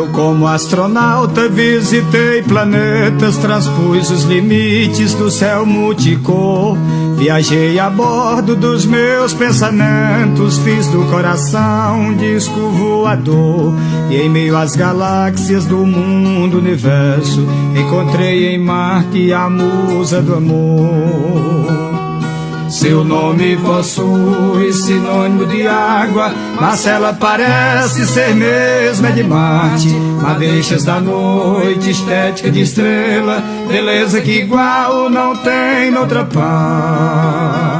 Eu, como astronauta, visitei planetas, transpus os limites do céu multicor. Viajei a bordo dos meus pensamentos, fiz do coração um disco voador. E em meio às galáxias do mundo universo, encontrei em Marte a musa do amor. Seu nome possui sinônimo de água, mas ela parece ser mesmo é de Marte. Madeixas da noite, estética de estrela, beleza que igual não tem noutra parte.